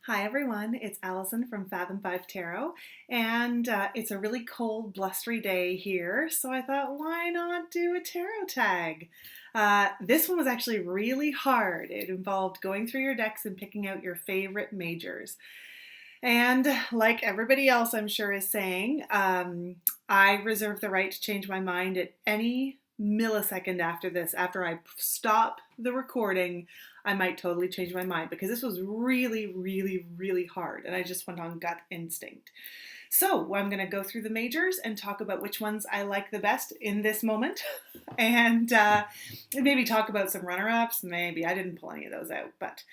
Hi everyone, it's Allison from Fathom 5 Tarot, and it's a really cold, blustery day here, so I thought, why not do a tarot tag? This one was actually really hard. It involved going through your decks and picking out your favorite majors. And like everybody else, I'm sure, is saying, I reserve the right to change my mind at any millisecond after this. After I stop the recording, I might totally change my mind because this was really, really, really hard. And I just went on gut instinct. So I'm going to go through the majors and talk about which ones I like the best in this moment. And maybe talk about some runner-ups. Maybe I didn't pull any of those out, but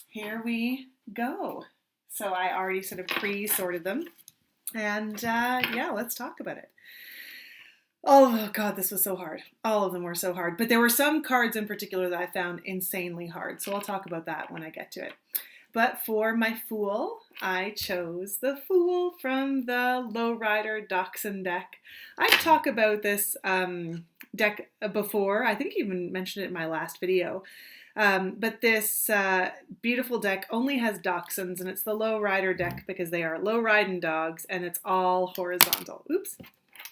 here we go. So I already sort of pre-sorted them. And yeah, let's talk about it. Oh God, this was so hard. All of them were so hard. But there were some cards in particular that I found insanely hard. So I'll talk about that when I get to it. But for my Fool, I chose the Fool from the Lowrider Dachshund deck. I've talked about this deck before. I think I even mentioned it in my last video. But this beautiful deck only has Dachshunds, and it's the Lowrider deck because they are low-riding dogs, and it's all horizontal. Oops.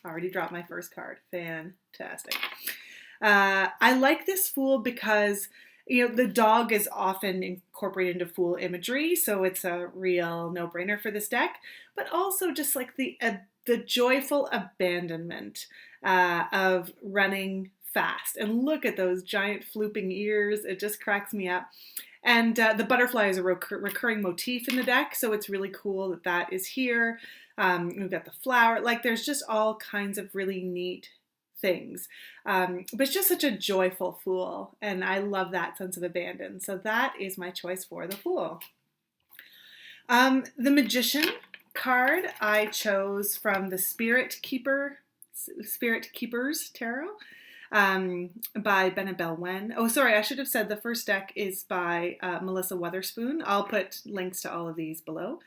I already dropped my first card. Fantastic. I like this Fool because, you know, the dog is often incorporated into Fool imagery, so it's a real no-brainer for this deck. But also just like the joyful abandonment of running fast. And look at those giant flooping ears. It just cracks me up. And the butterfly is a recurring motif in the deck, so it's really cool that that is here. We've got the flower. Like, there's just all kinds of really neat things. But it's just such a joyful Fool, and I love that sense of abandon. So that is my choice for the Fool. The Magician card I chose from the Spirit Keepers Tarot. By Benabel Wen. Oh, sorry, I should have said the first deck is by Melissa Weatherspoon. I'll put links to all of these below.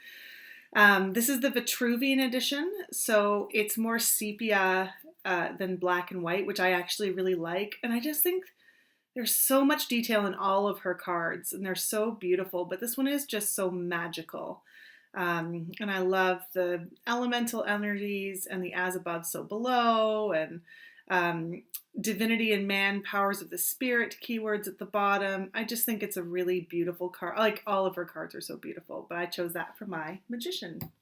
This is the Vitruvian edition, so it's more sepia than black and white, which I actually really like. And I just think there's so much detail in all of her cards, and they're so beautiful, but this one is just so magical. And I love the elemental energies and the as above, so below, and divinity and man, powers of the spirit keywords at the bottom. I just think it's a really beautiful card. Like, all of her cards are so beautiful, but I chose that for my Magician.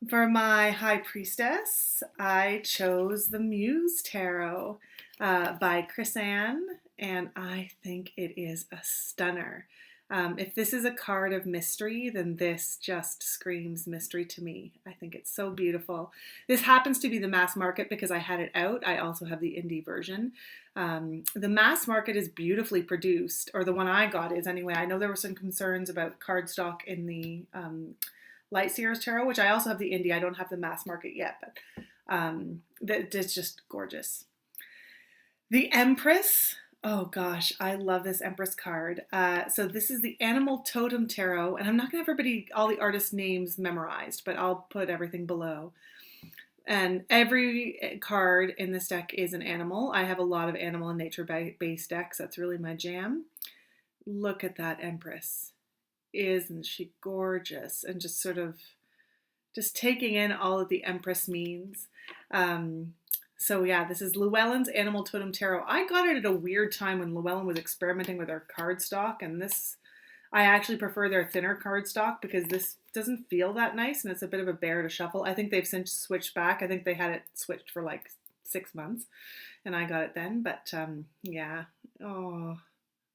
For my High Priestess, I chose the Muse Tarot by Chris Ann, and I think it is a stunner. If this is a card of mystery, then this just screams mystery to me. I think it's so beautiful. This happens to be the mass market because I had it out. I also have the indie version. The mass market is beautifully produced, or the one I got is anyway. I know there were some concerns about cardstock in the Light Seers Tarot, which I also have the indie. I don't have the mass market yet, but it's just gorgeous. The Empress. Oh gosh, I love this Empress card. So this is the Animal Totem Tarot, and I'm not going to have everybody, all the artist names memorized, but I'll put everything below. And every card in this deck is an animal. I have a lot of animal and nature-based decks. That's really my jam. Look at that Empress. Isn't she gorgeous? And just sort of just taking in all that the Empress means. So yeah, this is Llewellyn's Animal Totem Tarot. I got it at a weird time when Llewellyn was experimenting with her cardstock, and this, I actually prefer their thinner cardstock because this doesn't feel that nice, and it's a bit of a bear to shuffle. I think they've since switched back. I think they had it switched for like 6 months, and I got it then. But yeah, oh,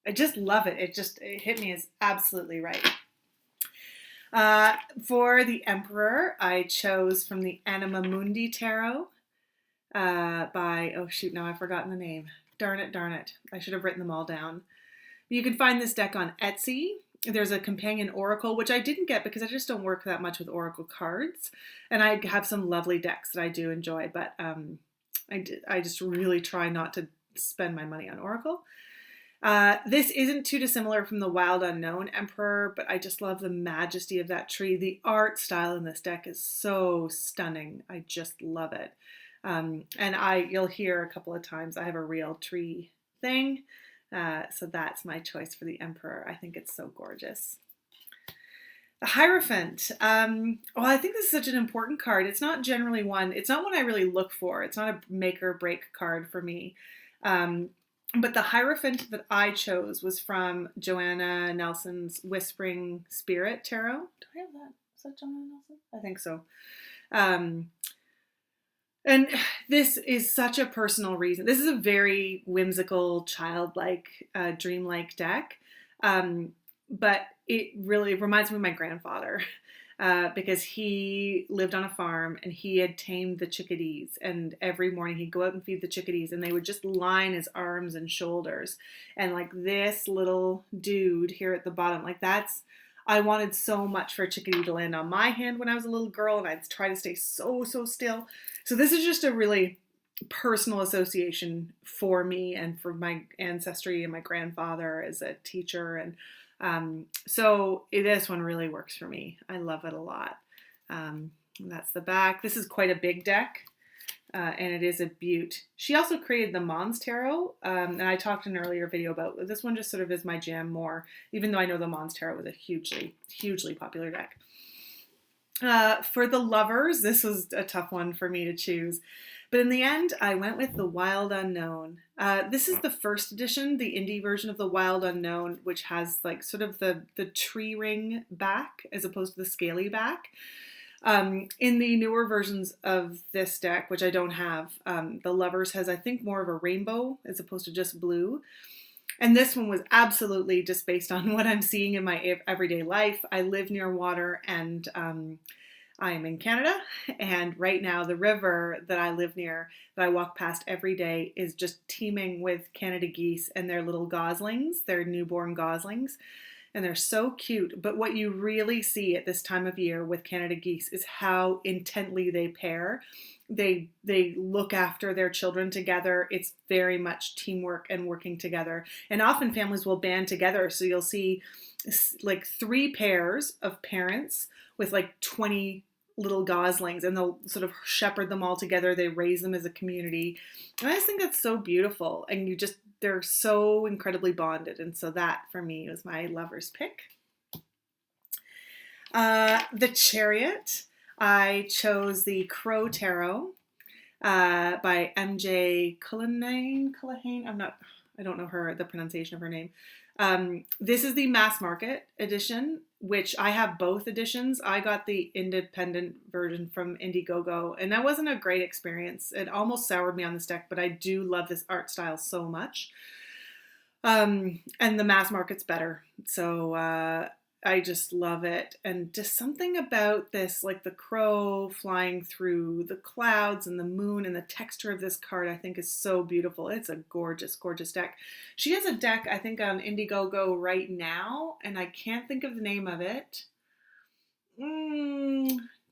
I just love it. It hit me as absolutely right. For the Emperor, I chose from the Anima Mundi Tarot. By, oh shoot, now I've forgotten the name. Darn it. I should have written them all down. You can find this deck on Etsy. There's a companion oracle, which I didn't get because I just don't work that much with oracle cards. And I have some lovely decks that I do enjoy, but I just really try not to spend my money on oracle. This isn't too dissimilar from the Wild Unknown Emperor, but I just love the majesty of that tree. The art style in this deck is so stunning. I just love it. And you'll hear a couple of times I have a real tree thing. So that's my choice for the Emperor. I think it's so gorgeous. The Hierophant. Well, I think this is such an important card. It's not generally one. It's not one I really look for. It's not a make or break card for me. Um, but the Hierophant that I chose was from Joanna Nelson's Whispering Spirit Tarot. Do I have that? Is that Joanna Nelson? I think so. Um, and this is such a personal reason. This is a very whimsical, childlike, dreamlike deck. But it really reminds me of my grandfather because he lived on a farm and he had tamed the chickadees. And every morning he'd go out and feed the chickadees and they would just line his arms and shoulders. And like this little dude here at the bottom, like I wanted so much for a chickadee to land on my hand when I was a little girl, and I'd try to stay so still. So this is just a really personal association for me and for my ancestry and my grandfather as a teacher. And so this one really works for me. I love it a lot. And that's the back. This is quite a big deck. And it is a beaut. She also created the Mons Tarot, and I talked in an earlier video about this one. Just sort of is my jam more, even though I know the Mons Tarot was a hugely popular deck. For the lovers, this was a tough one for me to choose, but in the end, I went with the Wild Unknown. This is the first edition, the indie version of the Wild Unknown, which has like sort of the tree ring back as opposed to the scaly back. In the newer versions of this deck, which I don't have, the Lovers has, I think, more of a rainbow as opposed to just blue. And this one was absolutely just based on what I'm seeing in my everyday life. I live near water and I'm in Canada. And right now, the river that I live near, that I walk past every day, is just teeming with Canada geese and their little goslings, their newborn goslings. And they're so cute. But what you really see at this time of year with Canada geese is how intently they pair. They look after their children together. It's very much teamwork and working together. And often families will band together. So you'll see like 3 pairs of parents with like 20 little goslings, and they'll sort of shepherd them all together. They raise them as a community. And I just think that's so beautiful. And they're so incredibly bonded. And so that for me was my lover's pick. The Chariot, I chose the Crow Tarot by MJ Cullinane. I don't know the pronunciation of her name. This is the mass market edition, which I have both editions. I got the independent version from Indiegogo, and that wasn't a great experience. It almost soured me on this deck, but I do love this art style so much. And the mass market's better. So I just love it. And just something about this, like the crow flying through the clouds and the moon and the texture of this card, I think is so beautiful. It's a gorgeous, gorgeous deck. She has a deck, I think, on Indiegogo right now, and I can't think of the name of it.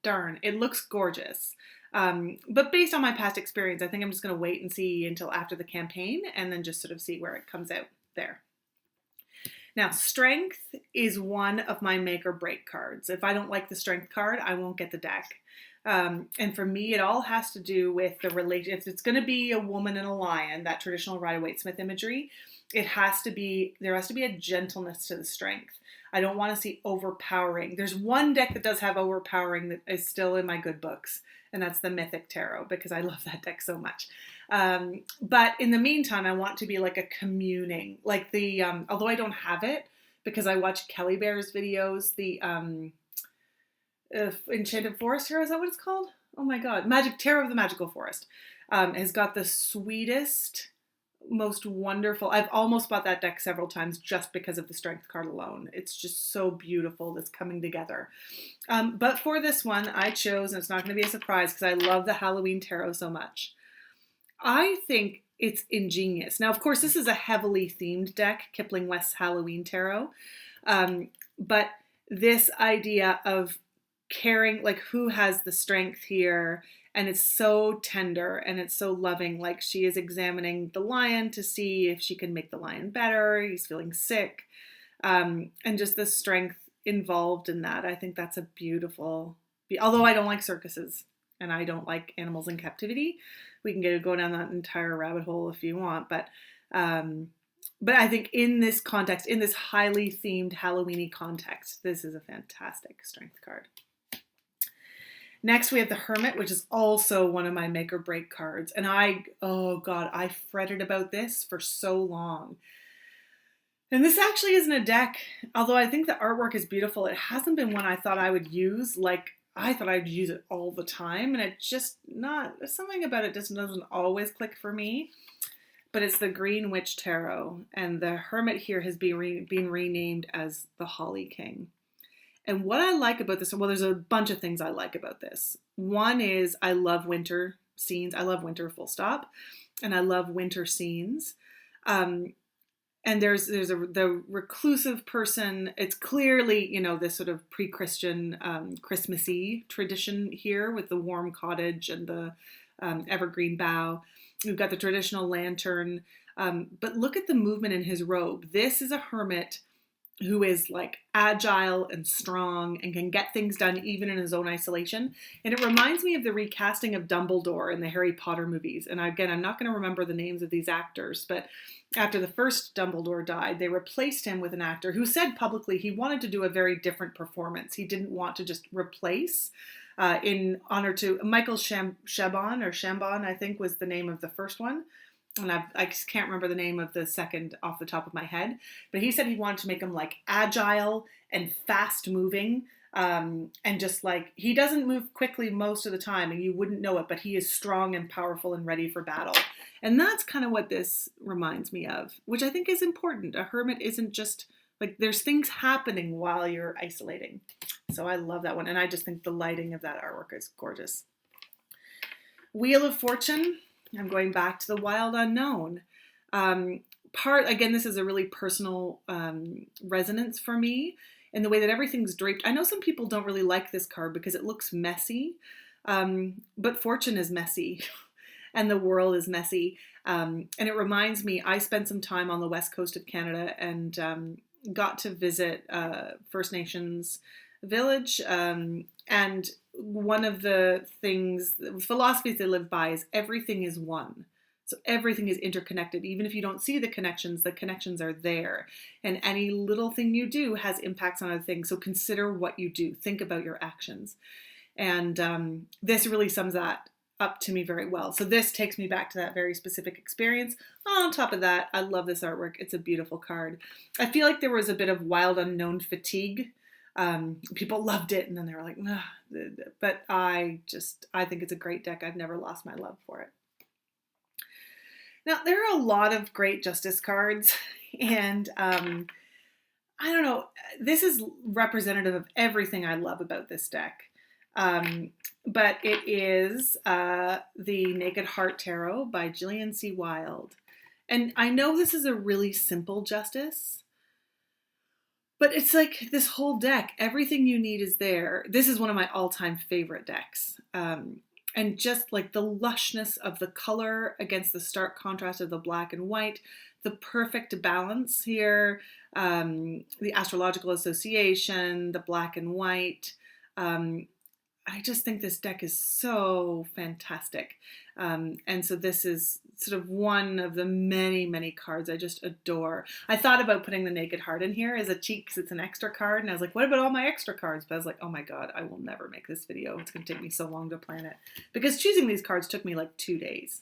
Darn, it looks gorgeous. But based on my past experience, I think I'm just going to wait and see until after the campaign and then just sort of see where it comes out there. Now, Strength is one of my make or break cards. If I don't like the Strength card, I won't get the deck. And for me, it all has to do with the relation. If it's going to be a woman and a lion, that traditional Rider-Waite-Smith imagery, there has to be a gentleness to the Strength. I don't want to see overpowering. There's one deck that does have overpowering that is still in my good books, and that's the Mythic Tarot, because I love that deck so much. But in the meantime, I want to be like a communing, like although I don't have it because I watch Kelly Bear's videos, the Enchanted Forest Tarot, is that what it's called? Oh my God. Magic Tarot of the Magical Forest has got the sweetest, most wonderful. I've almost bought that deck several times just because of the Strength card alone. It's just so beautiful, this coming together. But for this one, I chose, and it's not going to be a surprise because I love the Halloween Tarot so much. I think it's ingenious. Now, of course, this is a heavily themed deck, Kipling West's Halloween Tarot. But this idea of caring, like who has the strength here, and it's so tender and it's so loving. Like she is examining the lion to see if she can make the lion better. He's feeling sick. And just the strength involved in that. I think that's a beautiful, although I don't like circuses and I don't like animals in captivity. We can go down that entire rabbit hole if you want, but But I think in this context, in this highly themed Halloween-y context, this is a fantastic strength card. Next, we have the Hermit, which is also one of my make or break cards. And oh God, I fretted about this for so long. And this actually isn't a deck, although I think the artwork is beautiful. It hasn't been one I thought I would use. Like, I thought I'd use it all the time, and it's just not, something about it just doesn't always click for me. But it's the Greenwood Tarot, and the Hermit here has been renamed as the Holly King. And what I like about this, well, there's a bunch of things I like about this. One is I love winter scenes. I love winter full stop. And I love winter scenes. And there's the reclusive person. It's clearly, you know, this sort of pre-Christian Christmassy tradition here with the warm cottage and the evergreen bough. We've got the traditional lantern. But look at the movement in his robe. This is a hermit who is like agile and strong and can get things done even in his own isolation. And it reminds me of the recasting of Dumbledore in the Harry Potter movies. And again, I'm not going to remember the names of these actors, but after the first Dumbledore died, they replaced him with an actor who said publicly he wanted to do a very different performance. He didn't want to just replace. In honor to Michael Chambon, I think was the name of the first one. And I just can't remember the name of the second off the top of my head, but he said he wanted to make him like agile and fast moving, and just like, he doesn't move quickly most of the time and you wouldn't know it, but he is strong and powerful and ready for battle. And that's kind of what this reminds me of, which I think is important. A hermit isn't just like, there's things happening while you're isolating. So I love that one. And I just think the lighting of that artwork is gorgeous. Wheel of Fortune. I'm going back to the Wild Unknown. Again, this is a really personal resonance for me in the way that everything's draped. I know some people don't really like this card because it looks messy, but fortune is messy and the world is messy. And it reminds me, I spent some time on the west coast of Canada and got to visit First Nations village, and one of the philosophies they live by is everything is one. So everything is interconnected. Even if you don't see the connections are there. And any little thing you do has impacts on other things. So consider what you do. Think about your actions. And this really sums that up to me very well. So this takes me back to that very specific experience. On top of that, I love this artwork. It's a beautiful card. I feel like there was a bit of Wild Unknown fatigue. People loved it and then they were like, nah. But I think it's a great deck. I've never lost my love for it. Now, there are a lot of great Justice cards, and I don't know, this is representative of everything I love about this deck. But it is the Naked Heart Tarot by Gillian C. Wilde. And I know this is a really simple Justice, but it's like this whole deck, everything you need is there. This is one of my all-time favorite decks. And just like the lushness of the color against the stark contrast of the black and white, the perfect balance here, the astrological association, the black and white. I just think this deck is so fantastic. And so this is sort of one of the many, many cards I just adore. I thought about putting the Naked Heart in here as a cheat because it's an extra card. And I was like, what about all my extra cards? But I was like, oh my God, I will never make this video. It's going to take me so long to plan it. Because choosing these cards took me like 2 days.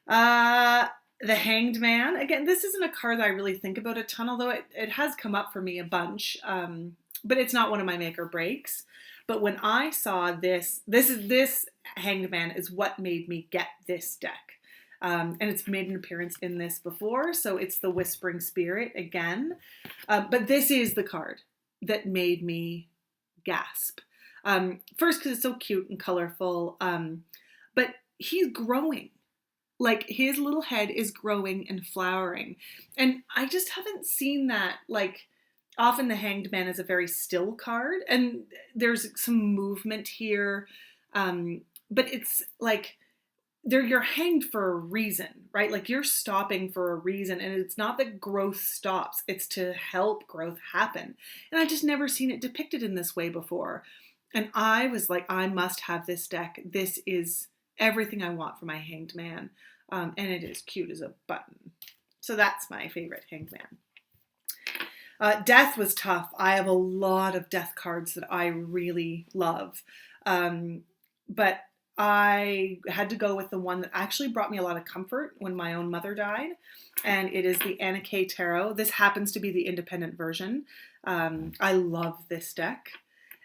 The Hanged Man. Again, this isn't a card that I really think about a ton, although it has come up for me a bunch. But it's not one of my make or breaks. But when I saw this Hanged Man is what made me get this deck. And it's made an appearance in this before, so it's the Whispering Spirit again. But this is the card that made me gasp. First, because it's so cute and colorful, but he's growing. Like, his little head is growing and flowering. And I just haven't seen that, like, often the Hanged Man is a very still card, and there's some movement here, but it's like you're hanged for a reason, right? Like, you're stopping for a reason, and it's not that growth stops, it's to help growth happen. And I just never seen it depicted in this way before. And I was like, I must have this deck. This is everything I want for my Hanged Man. And it is cute as a button. So that's my favorite Hanged Man. Death was tough. I have a lot of death cards that I really love. But I had to go with the one that actually brought me a lot of comfort when my own mother died. And it is the Anima Tarot. This happens to be the independent version. I love this deck.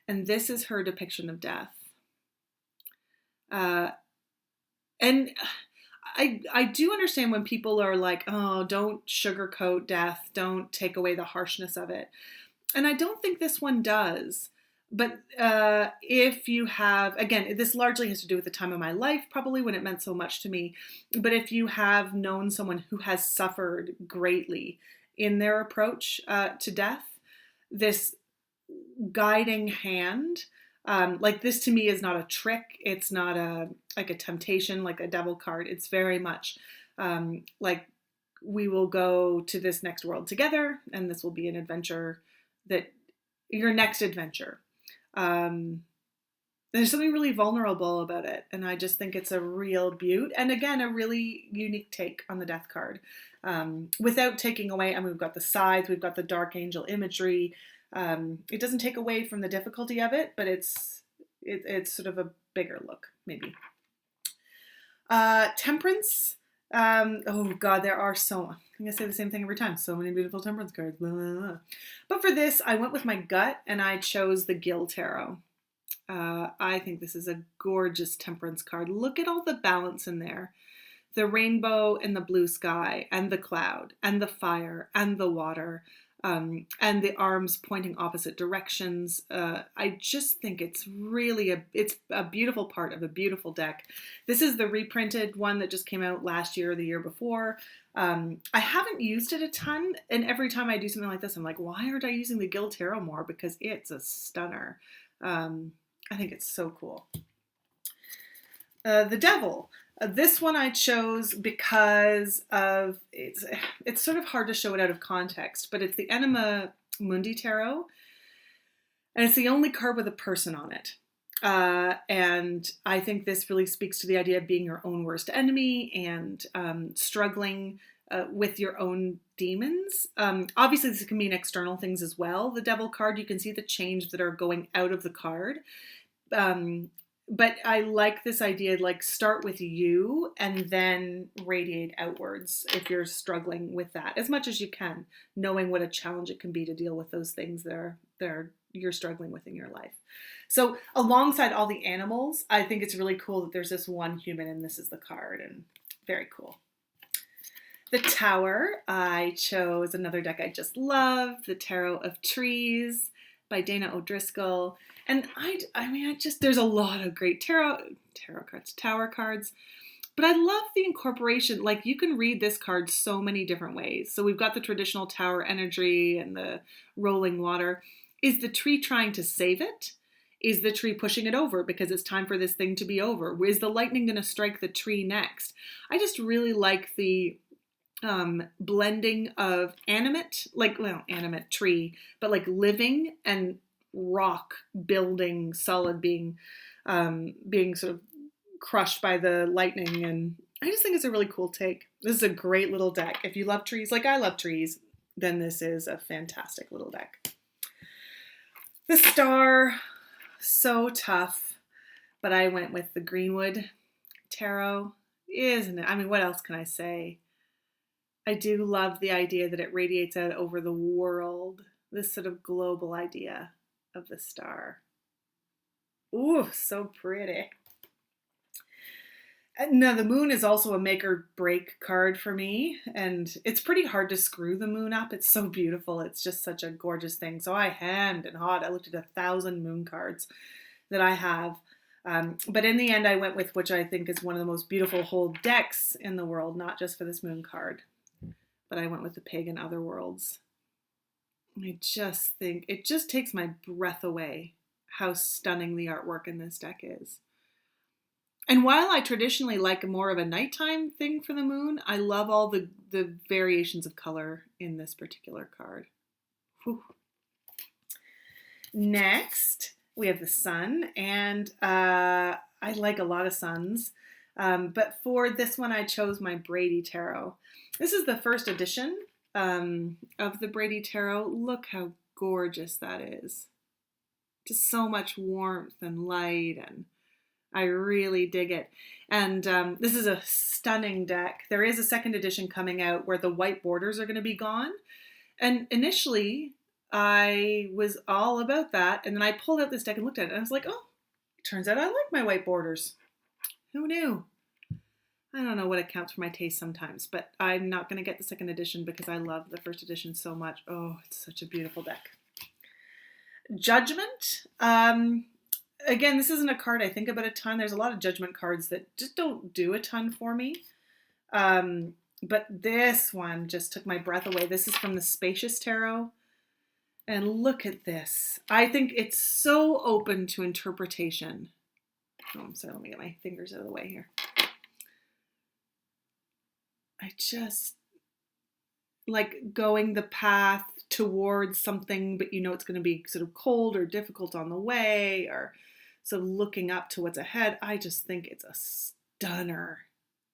And this is her depiction of death. And I do understand when people are like, oh, don't sugarcoat death, don't take away the harshness of it. And I don't think this one does. But if you have, again, this largely has to do with the time of my life, probably when it meant so much to me. But if you have known someone who has suffered greatly in their approach to death, this guiding hand, like this to me is not a trick. It's not like a temptation, like a devil card. It's very much like we will go to this next world together, and this will be an adventure that your next adventure. There's something really vulnerable about it, and I just think it's a real beaut. And again, a really unique take on the death card, without taking away. I mean, we've got the scythe, we've got the dark angel imagery. It doesn't take away from the difficulty of it, but it's sort of a bigger look, maybe. Temperance. Oh God, there are I'm gonna say the same thing every time. So many beautiful temperance cards. Blah, blah, blah. But for this, I went with my gut and I chose the Gill Tarot. I think this is a gorgeous temperance card. Look at all the balance in there. The rainbow and the blue sky and the cloud and the fire and the water. And the arms pointing opposite directions. I just think it's really it's a beautiful part of a beautiful deck. This is the reprinted one that just came out last year or the year before. I haven't used it a ton, and every time I do something like this, I'm like, why aren't I using the Gill Tarot more? Because it's a stunner. I think it's so cool. The Devil. This one I chose because of it's sort of hard to show it out of context, but it's the Anima Mundi Tarot, and it's the only card with a person on it. And I think this really speaks to the idea of being your own worst enemy and struggling with your own demons. Obviously, this can mean external things as well. The Devil card, you can see the change that are going out of the card. But I like this idea, like start with you and then radiate outwards if you're struggling with that as much as you can, knowing what a challenge it can be to deal with those things that you're struggling with in your life. So alongside all the animals, I think it's really cool that there's this one human and this is the card, and very cool. The Tower, I chose another deck I just love, the Tarot of Trees by Dana O'Driscoll. And there's a lot of great tower cards, but I love the incorporation. Like, you can read this card so many different ways. So we've got the traditional tower energy and the rolling water. Is the tree trying to save it? Is the tree pushing it over because it's time for this thing to be over? Is the lightning going to strike the tree next? I just really like the blending of animate tree, but like living, and rock, building, solid, being sort of crushed by the lightning. And I just think it's a really cool take. This is a great little deck. If you love trees like I love trees, then this is a fantastic little deck. The Star, so tough, but I went with the Greenwood Tarot, isn't it? I mean, what else can I say? I do love the idea that it radiates out over the world, this sort of global idea of the star. Ooh, so pretty. Now, the moon is also a make or break card for me, and it's pretty hard to screw the moon up. It's so beautiful. It's just such a gorgeous thing. So I hemmed and hawed. I looked at 1,000 moon cards that I have. But in the end, I went with which I think is one of the most beautiful whole decks in the world, not just for this moon card, but I went with the Pagan Otherworlds. I just think it just takes my breath away how stunning the artwork in this deck is. And while I traditionally like more of a nighttime thing for the moon, I love all the variations of color in this particular card. Whew. Next, we have the sun, and I like a lot of suns. But for this one, I chose my Brady Tarot. This is the first edition of the Brady Tarot. Look how gorgeous that is. Just so much warmth and light, and I really dig it. And this is a stunning deck. There is a second edition coming out where the white borders are going to be gone. And initially, I was all about that. And then I pulled out this deck and looked at it, and I was like, oh, it turns out I like my white borders. Who knew? I don't know what accounts for my taste sometimes, but I'm not going to get the second edition because I love the first edition so much. Oh, it's such a beautiful deck. Judgment. Again, this isn't a card I think about a ton. There's a lot of Judgment cards that just don't do a ton for me. But this one just took my breath away. This is from the Spacious Tarot. And look at this. I think it's so open to interpretation. Oh, I'm sorry, let me get my fingers out of the way here. I just like going the path towards something, but you know it's going to be sort of cold or difficult on the way, or sort of looking up to what's ahead. I just think it's a stunner.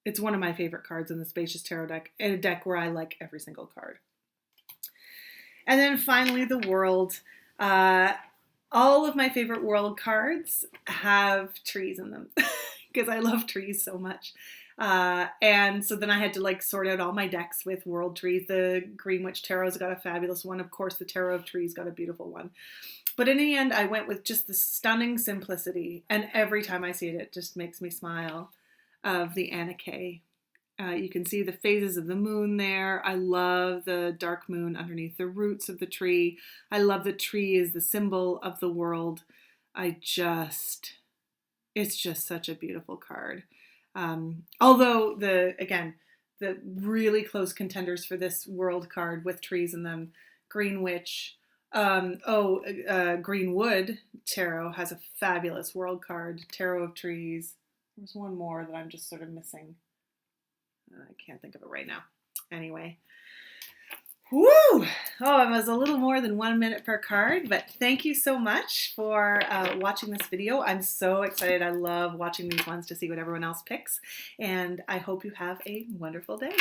It's one of my favorite cards in the Spacious Tarot deck, and a deck where I like every single card. And then finally, the World. All of my favorite World cards have trees in them because I love trees so much. And so then I had to like sort out all my decks with World trees. The Greenwood Tarot's got a fabulous one. Of course, the Tarot of Trees got a beautiful one. But in the end, I went with just the stunning simplicity. And every time I see it, it just makes me smile, of the Anima. You can see the phases of the moon there. I love the dark moon underneath the roots of the tree. I love the tree as the symbol of the world. It's just such a beautiful card. Although the really close contenders for this World card with trees in them, Greenwood Tarot has a fabulous World card, Tarot of Trees. There's one more that I'm just sort of missing. I can't think of it right now. Anyway. Woo! Oh, it was a little more than 1 minute per card, but thank you so much for watching this video. I'm so excited. I love watching these ones to see what everyone else picks, and I hope you have a wonderful day.